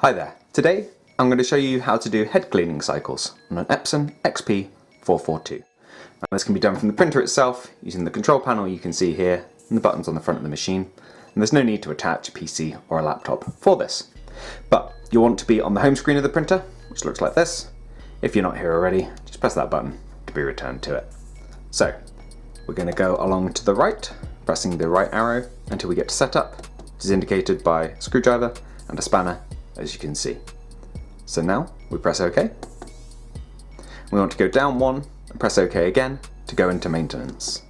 Hi there. Today I'm going to show you how to do head cleaning cycles on an Epson XP-442. Now, this can be done from the printer itself using the control panel you can see here and the buttons on the front of the machine, and there's no need to attach a PC or a laptop for this. But you'll want to be on the home screen of the printer, which looks like this. If you're not here already, just press that button to be returned to it. So we're going to go along to the right, pressing the right arrow until we get to setup, which is indicated by a screwdriver and a spanner, as you can see. So now we press OK. We want to go down one and press OK again to go into maintenance.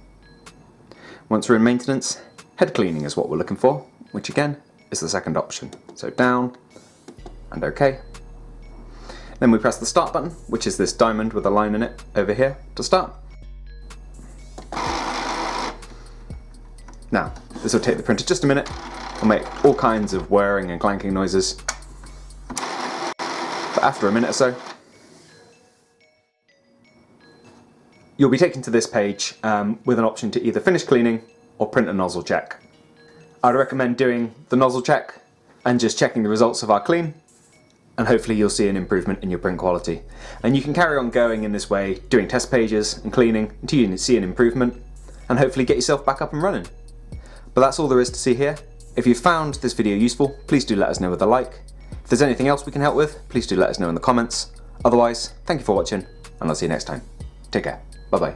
Once we're in maintenance, head cleaning is what we're looking for, which again is the second option. So down and OK. Then we press the start button, which is this diamond with a line in it over here to start. Now, this will take the printer just a minute and make all kinds of whirring and clanking noises. But after a minute or so, you'll be taken to this page with an option to either finish cleaning or print a nozzle check. I'd recommend doing the nozzle check and just checking the results of our clean, and hopefully you'll see an improvement in your print quality. And you can carry on going in this way, doing test pages and cleaning until you see an improvement, and hopefully get yourself back up and running. But that's all there is to see here. If you found this video useful, please do let us know with a like. If there's anything else we can help with, please do let us know in the comments. Otherwise, thank you for watching, and I'll see you next time. Take care. Bye bye.